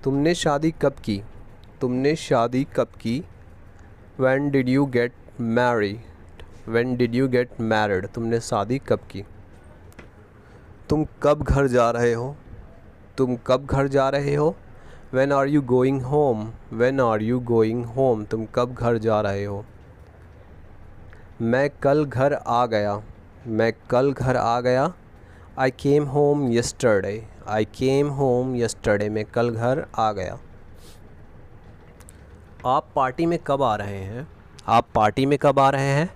तुमने शादी कब की? तुमने शादी कब की? When did you get married? When did you get married? तुमने शादी कब की? तुम कब घर जा रहे हो? तुम कब घर जा रहे हो? When are you going home? When are you going home? तुम कब घर जा रहे हो? मैं कल घर आ गया। मैं कल घर आ गया। I came home yesterday. I came home yesterday. मैं कल घर आ गया। आप पार्टी में कब आ रहे हैं? आप पार्टी में कब आ रहे हैं?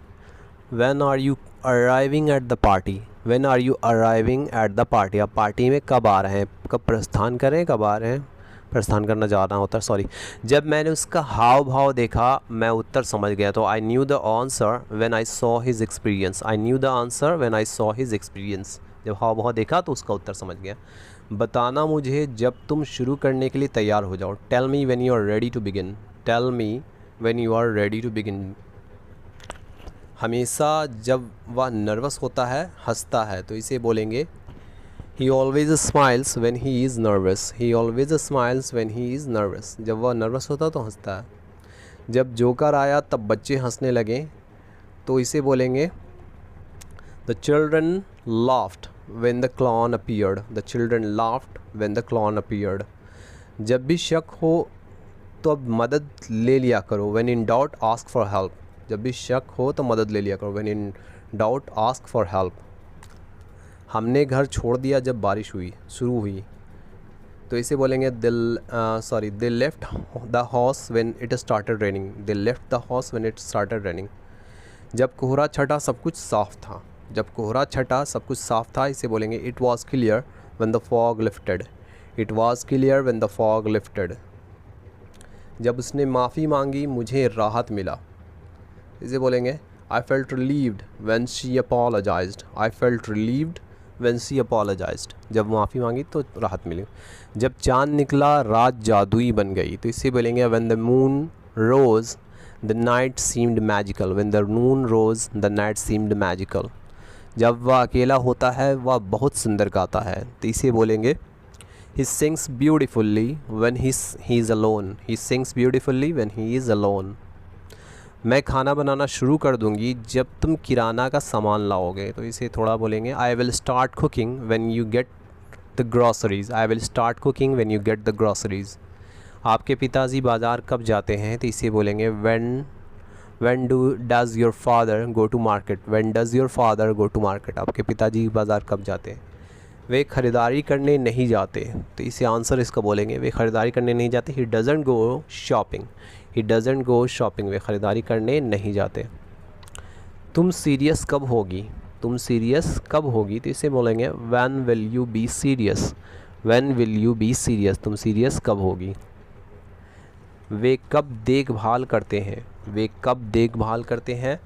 When are you arriving at the party? When are you arriving at the party? आप पार्टी में कब आ रहे हैं? कब प्रस्थान करें, कब आ रहे हैं? प्रस्थान करना जाना होता है, सॉरी। जब मैंने उसका हाव भाव देखा मैं उत्तर समझ गया। तो I knew the answer when I saw his experience. I knew the answer when I saw his experience. जब हाव भाव देखा तो उसका उत्तर समझ गया। बताना मुझे जब तुम शुरू करने के लिए तैयार हो जाओ। Tell me when you are ready to begin. Tell me when you are ready to begin. हमेशा जब वह नर्वस होता है हंसता है, तो इसे बोलेंगे He always smiles when he is nervous. He always smiles when he is nervous. जब वह नर्वस होता है तो हंसता है। जब जोकर आया तब बच्चे हंसने लगे, तो इसे बोलेंगे The children laughed when the clown appeared. The children laughed when the clown appeared. जब भी शक हो तो अब मदद ले लिया करो। When in doubt ask for help. जब भी शक हो तो मदद ले लिया करो। When in doubt ask for help. हमने घर छोड़ दिया जब बारिश शुरू हुई, तो इसे बोलेंगे they left the house when it started raining. They left the house when it started raining. जब कोहरा छटा सब कुछ साफ था। जब कोहरा छटा सब कुछ साफ था, इसे बोलेंगे it was clear when the fog lifted. It was clear when the fog lifted. जब उसने माफ़ी मांगी मुझे राहत मिला, इसे बोलेंगे I felt relieved when she apologised. I felt relieved when she apologised. जब माफ़ी मांगी तो राहत मिली। जब चाँद निकला रात जादुई बन गई, तो इसे बोलेंगे when the moon rose the night seemed magical. When the moon rose the night seemed magical. जब वह अकेला होता है वह बहुत सुंदर गाता है, तो इसे बोलेंगे he sings beautifully when he is alone. He sings beautifully when he is alone. मैं खाना बनाना शुरू कर दूंगी जब तुम किराना का सामान लाओगे, तो इसे थोड़ा बोलेंगे I will start cooking when you get the groceries. I will start cooking when you get the groceries. आपके पिताजी बाज़ार कब जाते हैं, तो इसे बोलेंगे when does your father go to market. When does your father go to market. आपके पिताजी बाज़ार कब जाते हैं? वे ख़रीदारी करने नहीं जाते, तो इसे आंसर इसका बोलेंगे वे ख़रीदारी करने नहीं जाते। He doesn't go shopping. He doesn't go shopping. वे ख़रीदारी करने नहीं जाते। तुम सीरियस कब होगी? तुम सीरियस कब होगी, तो इसे बोलेंगे when will you be serious. When will you be serious. तुम सीरियस कब होगी? वे कब देखभाल करते हैं? वे कब देखभाल करते हैं?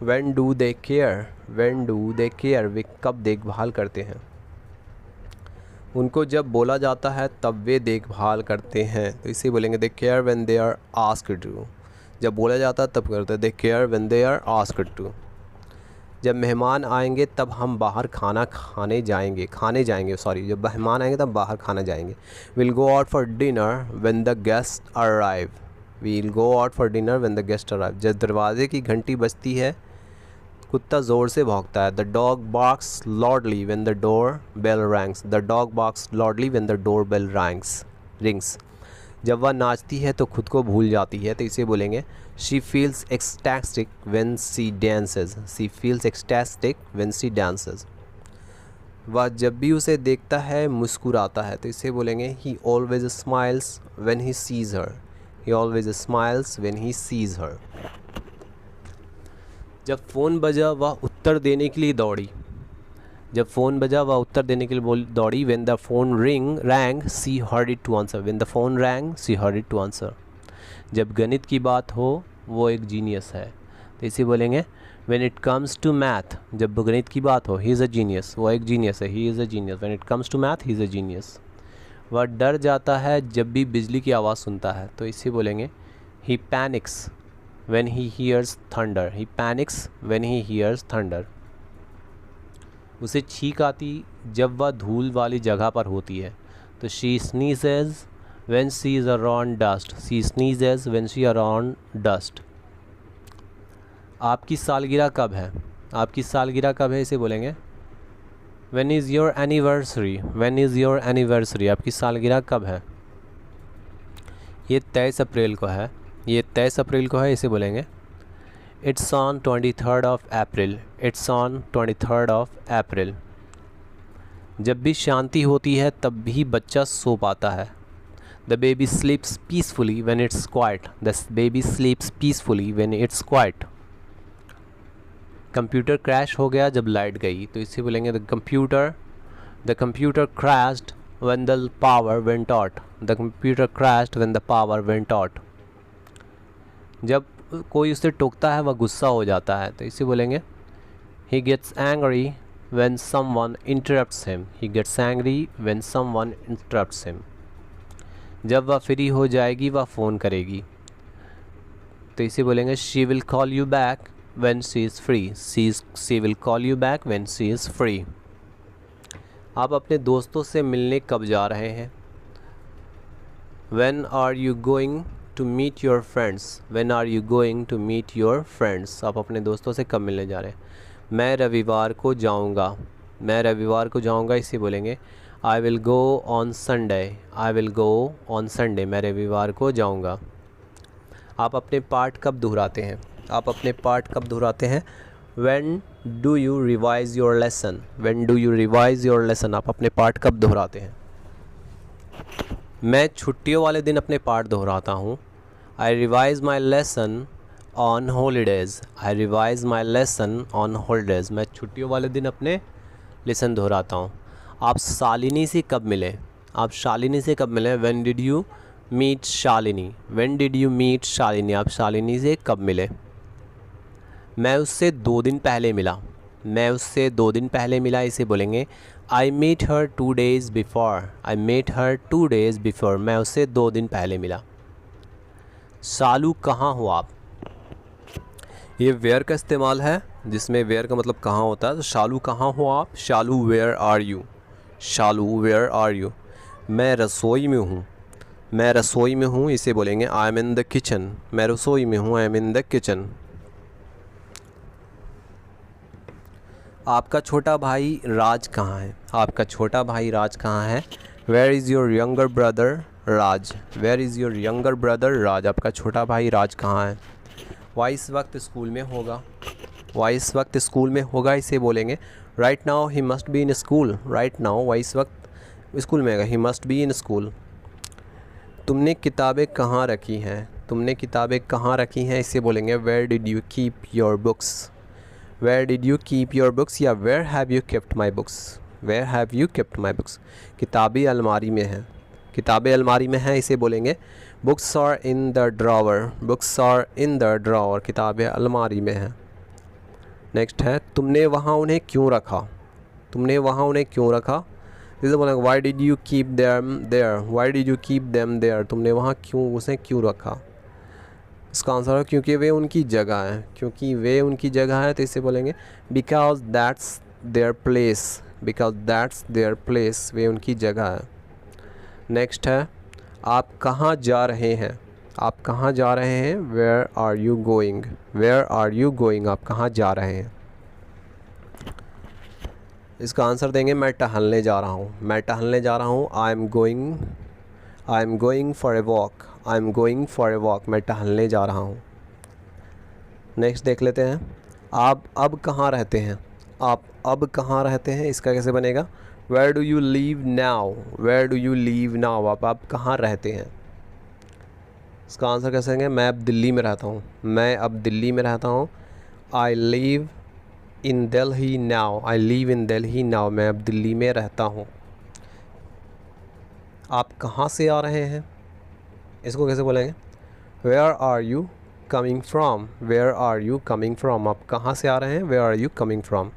When do they care. When do they care. वे कब देखभाल करते हैं? उनको जब बोला जाता है तब वे देखभाल करते हैं, तो इसे बोलेंगे they care when they are asked to. जब बोला जाता है तब करते हैं। They care when they are asked to. जब मेहमान आएंगे तब हम बाहर खाने जाएंगे सॉरी। जब मेहमान आएंगे तब बाहर खाना जाएंगे। Will go out for dinner when the guest arrive. We'll go out for dinner when the guest arrive. जब दरवाजे की घंटी बजती है कुत्ता ज़ोर से भौंकता है। The dog barks loudly when the door bell rangs. The dog barks loudly when the door bell rings. जब वह नाचती है तो खुद को भूल जाती है, तो इसे बोलेंगे she feels ecstatic when she dances. She feels ecstatic when she dances. वह जब भी उसे देखता है मुस्कुराता है, तो इसे बोलेंगे he always smiles when he sees her. He always smiles when he sees her. जब फ़ोन बजा वह उत्तर देने के लिए दौड़ी। जब फ़ोन बजा वह उत्तर देने के लिए दौड़ी। When the phone rang she heard it to answer. When the phone rang she heard it to answer. जब गणित की बात हो वो एक जीनियस है, तो इसे बोलेंगे when it comes to math. जब गणित की बात हो ही इज़ अ जीनियस। वो एक जीनियस है। He is a genius. When it comes to math he is a genius. वह डर जाता है जब भी बिजली की आवाज़ सुनता है, तो इसे बोलेंगे ही panics when he hears thunder. He panics when he hears thunder. उसे छींक आती जब वह धूल वाली जगह पर होती है, तो she sneezes when she is around dust. She sneezes when she around dust. आपकी सालगिरह कब है? आपकी सालगिरह कब है, इसे बोलेंगे when is your anniversary. when is your anniversary. आपकी सालगिरह कब है? ये 23 अप्रैल को है, ये 23 अप्रैल को है, इसे बोलेंगे It's on 23rd of April. It's on 23rd of April. जब भी शांति होती है तब भी बच्चा सो पाता है. The baby sleeps peacefully when it's quiet. The baby sleeps peacefully when it's quiet. Computer crash हो गया जब लाइट गई, तो इसे बोलेंगे the computer crashed when the power went out. The computer crashed when the power went out. जब कोई उसे टोकता है वह गुस्सा हो जाता है, तो इसे बोलेंगे he gets angry when someone interrupts him. He gets angry when someone interrupts him. जब वह फ्री हो जाएगी वह फ़ोन करेगी, तो इसे बोलेंगे she will call you back when she is free. She will call you back when she is free. आप अपने दोस्तों से मिलने कब जा रहे हैं? When are you going to meet your friends. When are you going to meet your friends. आप अपने दोस्तों से कब मिलने जा रहे हैं? मैं रविवार को जाऊंगा. मैं रविवार को जाऊंगा, इसे बोलेंगे I will go on Sunday. I will go on Sunday. मैं रविवार को जाऊंगा. आप अपने पाठ कब दोहराते हैं? आप अपने पाठ कब दोहराते हैं? When do you revise your lesson. When do you revise your lesson. आप अपने पाठ कब दोहराते हैं? मैं छुट्टियों वाले दिन अपने पाठ दोहराता हूँ. I revise my lesson on holidays. I revise my lesson on holidays. मैं छुट्टियों वाले दिन अपने लेसन दोहराता हूँ. आप शालिनी से कब मिले? आप शालिनी से कब मिले? When did you meet Shalini. When did you meet Shalini. आप शालिनी से कब मिले? मैं उससे 2 दिन पहले मिला. मैं उससे 2 दिन पहले मिला, इसे बोलेंगे I met her 2 days before. I met her 2 days before. मैं उससे 2 दिन पहले मिला. शालू कहाँ हो आप. ये वेयर का इस्तेमाल है, जिसमें वेयर का मतलब कहाँ होता है. तो शालू कहाँ हो आप. Shalu where are you. Shalu where are you. मैं रसोई में हूँ. मैं रसोई में हूँ, इसे बोलेंगे I am in the kitchen. मैं रसोई में हूँ, I am in the kitchen. आपका छोटा भाई राज कहाँ है. आपका छोटा भाई राज कहाँ है. Where is your younger brother Raj. Where is your younger brother Raj. आपका छोटा भाई राज कहाँ है. वह इस वक्त स्कूल में होगा. वह इस वक्त स्कूल में होगा, इसे बोलेंगे right now he must be in school. Right now वह इस वक्त स्कूल में होगा, he must be in school. तुमने किताबें कहाँ रखी हैं. तुमने किताबें कहाँ रखी हैं, इसे बोलेंगे where did you keep your books. Where did you keep your books या where have you kept my books. Where have you kept my books. किताबें अलमारी में हैं. किताबें अलमारी में हैं, इसे बोलेंगे books are in the drawer. Books are in the drawer. किताबें अलमारी में हैं. नेक्स्ट है तुमने वहाँ उन्हें क्यों रखा. तुमने वहाँ उन्हें क्यों रखा, इसे बोलेंगे why did you keep them there. Why did you keep them there. तुमने वहाँ क्यों उसे क्यों रखा. इसका आंसर है क्योंकि वे उनकी जगह है. क्योंकि वे उनकी जगह है, तो इसे बोलेंगे because that's their place. Because that's their place. वे उनकी जगह है. नेक्स्ट है आप कहाँ जा रहे हैं. आप कहाँ जा रहे हैं. Where are you going. Where are you going. आप कहाँ जा रहे हैं. इसका आंसर देंगे मैं टहलने जा रहा हूँ. मैं टहलने जा रहा हूँ. I am going for a walk. I am going for a walk. मैं टहलने जा रहा हूँ. नेक्स्ट देख लेते हैं आप अब कहाँ रहते हैं. आप अब कहाँ रहते हैं, इसका कैसे बनेगा. Where do you live now. Where do you live now. आप कहाँ रहते हैं. इसका आंसर कैसे देंगे मैं अब दिल्ली में रहता हूँ. मैं अब दिल्ली में रहता हूँ. I live in Delhi now. I live in Delhi now. मैं अब दिल्ली में रहता हूँ. आप कहाँ से आ रहे हैं, इसको कैसे बोलेंगे where are you coming from. Where are you coming from. आप कहाँ से आ रहे हैं. Where are you coming from.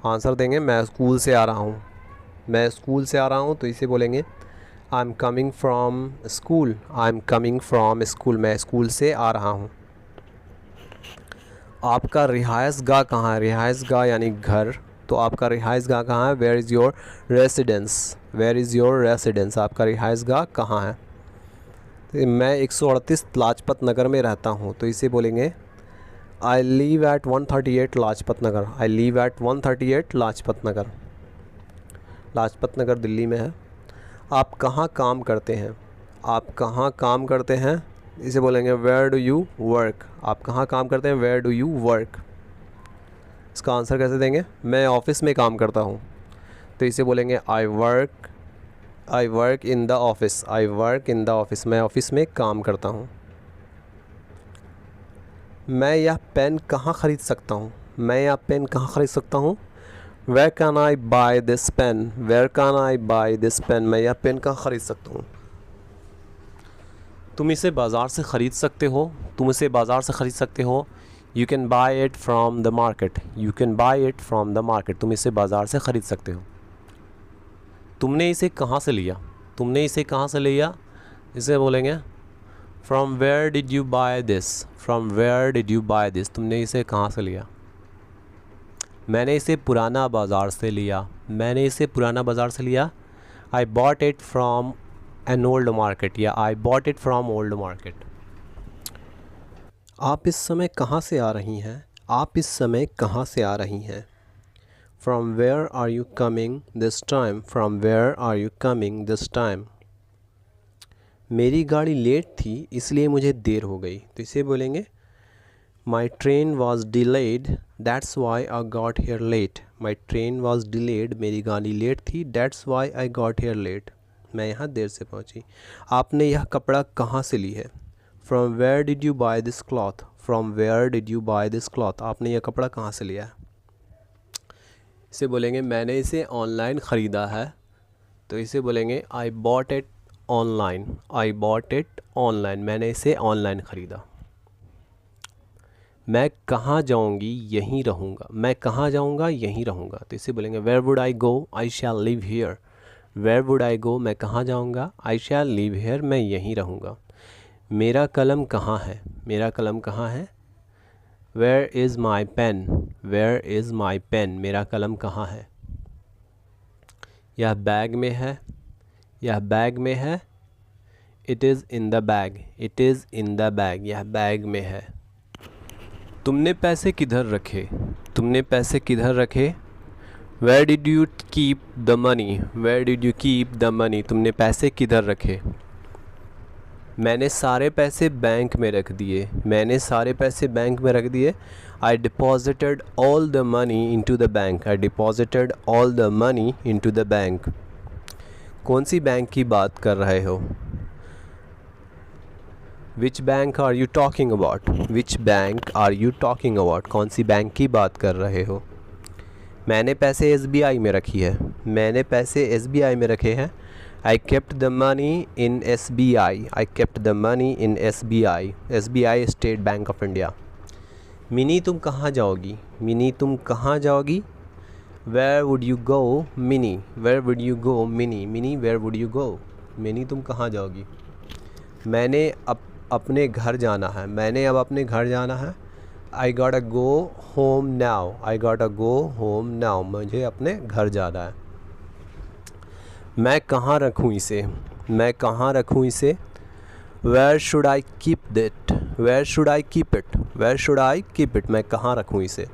Answer देंगे मैं स्कूल से आ रहा हूँ. मैं स्कूल से आ रहा हूँ, तो इसे बोलेंगे I am coming from school. I am coming from school. मैं स्कूल से आ रहा हूँ. आपका रिहाइश गाह कहाँ है. रिहाइश गाह यानी घर. तो आपका रिहाइशगाह कहाँ है? Where is your residence, where is your residence, आपका रिहाइशगाह कहाँ है? तो मैं 138 लाजपत नगर में रहता हूँ, तो इसे बोलेंगे I live at 138 Lajpat Nagar, I live at 138 Lajpat Nagar. Lajpat Nagar Delhi में है। आप कहाँ काम करते हैं? आप कहाँ काम करते हैं? इसे बोलेंगे वेयर डू यू वर्क, आप कहाँ काम करते हैं? Where do you work. इसका आंसर कैसे देंगे? मैं ऑफ़िस में काम करता हूँ, तो इसे बोलेंगे I work in the office, I work in the office, मैं ऑफ़िस में काम करता हूँ। मैं यह पेन कहाँ ख़रीद सकता हूँ? मैं यह पेन कहाँ ख़रीद सकता हूँ? Where can I buy this pen, where can I buy this pen, मैं यह पेन कहाँ ख़रीद सकता हूँ? तुम इसे बाज़ार से ख़रीद सकते हो, तुम इसे बाज़ार से ख़रीद सकते हो। You can buy it from the market, you can buy it from the market, तुम इसे बाज़ार से ख़रीद सकते हो। तुमने इसे कहाँ से लिया? तुमने इसे कहाँ से लिया? इसे बोलेंगे from where did you buy this, from where did you buy this, तुमने इसे कहाँ से लिया? मैंने इसे पुराना बाज़ार से लिया, मैंने इसे पुराना बाज़ार से लिया। I bought it from an old market, या I bought it from old market. आप इस समय कहाँ से आ रही हैं? आप इस समय कहाँ से आ रही हैं? From where are you coming this time, from where are you coming this time. मेरी गाड़ी लेट थी इसलिए मुझे देर हो गई, तो इसे बोलेंगे my train was delayed that's why I got here late, my train was delayed, मेरी गाड़ी लेट थी, that's why I got here late, मैं यहाँ देर से पहुँची। आपने यह कपड़ा कहाँ से ली है? From where did you buy this cloth, from where did you buy this cloth, आपने यह कपड़ा कहाँ से लिया है? इसे बोलेंगे मैंने इसे ऑनलाइन ख़रीदा है, तो इसे बोलेंगे आई bought it online, I bought it online, मैंने इसे ऑनलाइन ख़रीदा। मैं कहाँ जाऊँगी? यहीं रहूँगा, मैं कहाँ जाऊँगा? यहीं रहूँगा, तो इसे बोलेंगे where would I go? I shall live here, where would I go, मैं कहाँ जाऊँगा? आई शैल लिव हियर, मैं यहीं रहूँगा। मेरा कलम कहाँ है? मेरा कलम कहाँ है? Where is my pen, where is my pen, मेरा कलम कहाँ है? यह बैग में है, यह बैग में है। It is in the bag, it is in the bag, यह बैग में है। तुमने पैसे किधर रखे? तुमने पैसे किधर रखे? Where did you keep the money, where did you keep the money, तुमने पैसे किधर रखे? मैंने सारे पैसे बैंक में रख दिए, मैंने सारे पैसे बैंक में रख दिए। I deposited all the money into the bank, I deposited all the money into the bank. कौन सी बैंक की बात कर रहे हो? Which bank are you talking about, which bank are you talking about, कौन सी बैंक की बात कर रहे हो? मैंने पैसे SBI में रखी है, मैंने पैसे SBI में रखे हैं। I kept the money in SBI, I kept the money in SBI, SBI state bank of India. Mini तुम कहाँ जाओगी? मिनी तुम कहाँ जाओगी? Where would you go Mini, where would you go Mini, Mini where would you go, Mini तुम कहाँ जाओगी? मैंने अपने घर जाना है, मैंने अब अपने घर जाना है। I got a go home now, I got a go home now, मुझे अपने घर जाना है। मैं कहाँ रखूँ इसे? मैं कहाँ रखूँ इसे? Where should I keep it, where should I keep it, where should I keep it, मैं कहाँ रखूँ इसे?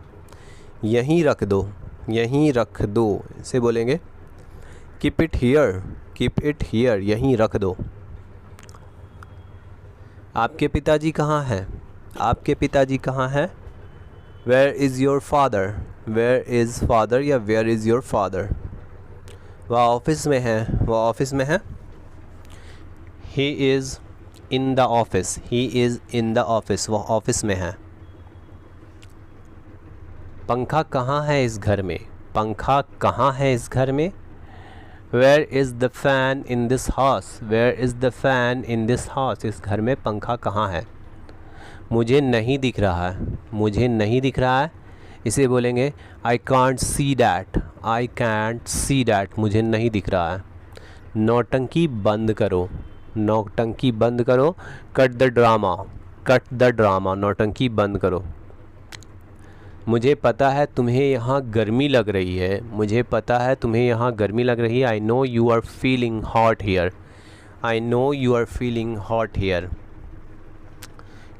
यहीं रख दो, यहीं रख दो, इसे बोलेंगे keep it here, keep it here, यहीं रख दो। आपके पिताजी कहाँ हैं? आपके पिताजी कहाँ हैं? Where is your father, where is father, या वेयर इज़ योर फादर। वह ऑफिस में है, वह ऑफिस में है। He is in the office, he is in the office, वह ऑफिस में है। पंखा कहाँ है इस घर में? पंखा कहाँ है इस घर में? Where is the fan in this house, where is the fan in this house, इस घर में पंखा कहाँ है? मुझे नहीं दिख रहा है, मुझे नहीं दिख रहा है, इसे बोलेंगे I can't see that, I can't see that, मुझे नहीं दिख रहा है। नौटंकी बंद करो, नौटंकी बंद करो। Cut the drama, cut the drama, नौटंकी बंद करो। मुझे पता है तुम्हें यहाँ गर्मी लग रही है, मुझे पता है तुम्हें यहाँ गर्मी लग रही है। I know you are feeling hot here, I know you are feeling hot here.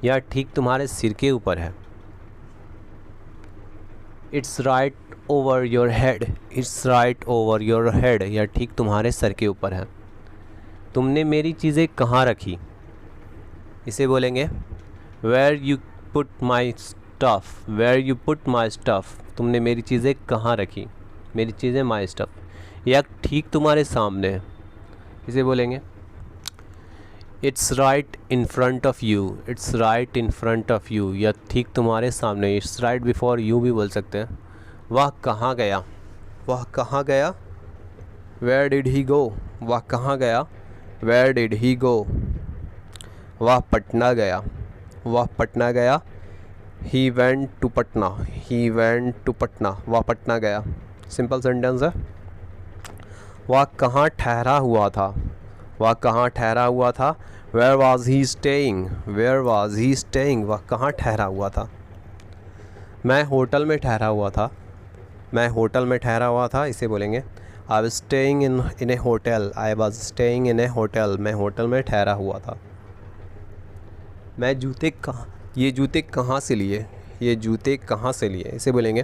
यह ठीक तुम्हारे सिर के ऊपर है। It's right over your head, it's right over your head. यह ठीक तुम्हारे सर के ऊपर है। तुमने मेरी चीज़ें कहाँ रखी, इसे बोलेंगे where you put my stuff, where you put my stuff. तुमने मेरी चीज़ें कहाँ रखी, मेरी चीज़ें माई स्टफ़। यह ठीक तुम्हारे सामने है, इसे बोलेंगे it's right in front of you, it's right in front of you. यह ठीक तुम्हारे सामने, इट्स राइट बिफोर यू भी बोल सकते हैं। वह कहाँ गया, वह कहाँ गया। वेयर डिड ही गो, वह कहाँ गया। Where did he go. वह पटना गया, वह पटना गया। He went to Patna, he went to Patna. वह पटना गया। सिंपल सेंटेंस है। वह कहाँ ठहरा हुआ था, वह कहाँ ठहरा हुआ था। Where was he staying, where was he staying. वह कहाँ ठहरा हुआ था। मैं होटल में ठहरा हुआ था, मैं होटल में ठहरा हुआ था, इसे बोलेंगे I was staying in A hotel, I was staying in A hotel. मैं होटल में ठहरा हुआ था। मैं जूते कहाँ, ये जूते कहाँ से लिए, ये जूते कहाँ से लिए, इसे बोलेंगे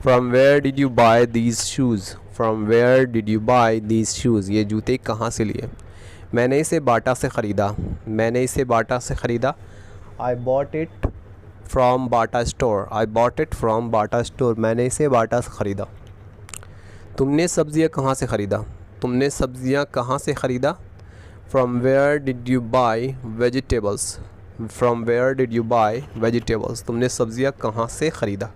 from where did you buy these shoes, from where did you buy these shoes. ये जूते कहाँ से लिए। मैंने इसे बाटा से ख़रीदा, मैंने इसे बाटा से ख़रीदा। आई bought it from Bata store, I bought it from Bata store. मैंने इसे बाटा से ख़रीदा। तुमने सब्ज़ियाँ कहाँ से ख़रीदा, तुमने सब्ज़ियाँ कहाँ से ख़रीदा। From where did you buy vegetables, from where did you buy vegetables. तुमने सब्ज़ियाँ कहाँ से ख़रीदा।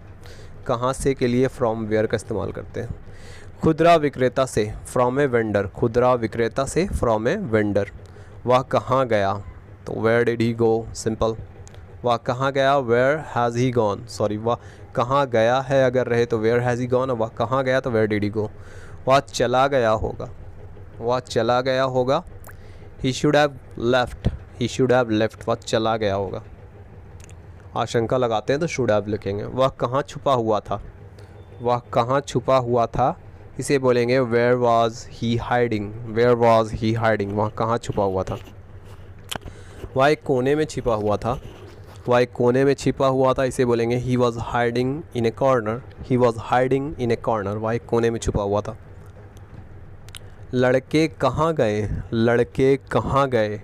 कहाँ से के लिए फ्रॉम वेयर का इस्तेमाल करते हैं। खुदरा विक्रेता से, फ्रॉम ए वेंडर, खुदरा विक्रेता से फ्रॉम ए वेंडर। वह कहाँ गया, तो where did he go, simple. वह कहाँ गया, where has he gone, sorry वह कहाँ गया है अगर रहे तो वेयर हैज़ ही गॉन, और वह कहाँ गया तो वेयर डिड ही गो। वह चला गया होगा, वह चला गया होगा। He should have left, he should have left. वह चला गया होगा। आशंका लगाते हैं तो शुड हैव लिखेंगे। वह कहाँ छुपा हुआ था, वह कहाँ छुपा हुआ था, इसे बोलेंगे where was he hiding, where was he hiding. वह कहाँ छुपा हुआ था। वह एक कोने में छिपा हुआ था, वह एक कोने में छिपा हुआ था, इसे बोलेंगे he was hiding in A corner, he was hiding in A corner. वह एक कोने में छुपा हुआ था। लड़के कहाँ गए, लड़के कहाँ गए।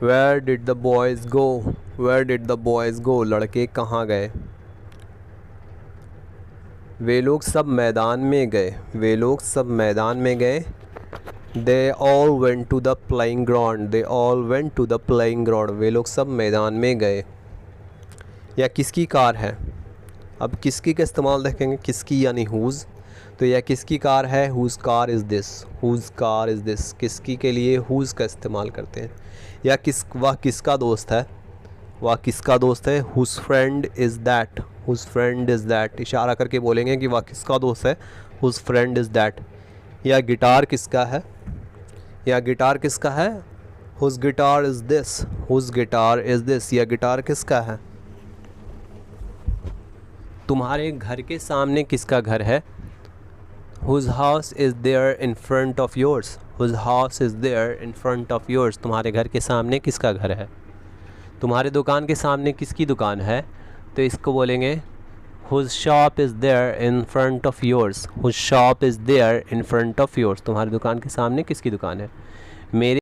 Where did the boys go, where did the boys go. लड़के कहाँ गए। वे लोग सब मैदान में गए, वे लोग सब मैदान में गए। They all went to the playing ground, they all went to the playing ground. वे लोग सब मैदान में गए। यह किसकी कार है। अब किसकी का इस्तेमाल देखेंगे, किसकी यानी हुज़। तो यह किसकी कार है, who's car is this, who's car is this. किसकी के लिए हुज़ का इस्तेमाल करते हैं। या वह किसका दोस्त है, वह किसका दोस्त है। Whose friend is that, whose friend is that. इशारा करके बोलेंगे कि वह किसका दोस्त है, हुज़ फ्रेंड इज़ दैट। या गिटार किसका है, या गिटार किसका है। Whose guitar is this, whose guitar is this. या गिटार किसका है। तुम्हारे घर के सामने किसका घर है। Whose house is there in front of yours, whose house is there in front of yours. तुम्हारे घर के सामने किसका घर है। तुम्हारे दुकान के सामने किसकी दुकान है, तो इसको बोलेंगे whose shop is there in front of yours, whose shop is there in front of yours. तुम्हारी दुकान के सामने किसकी दुकान है। मेरे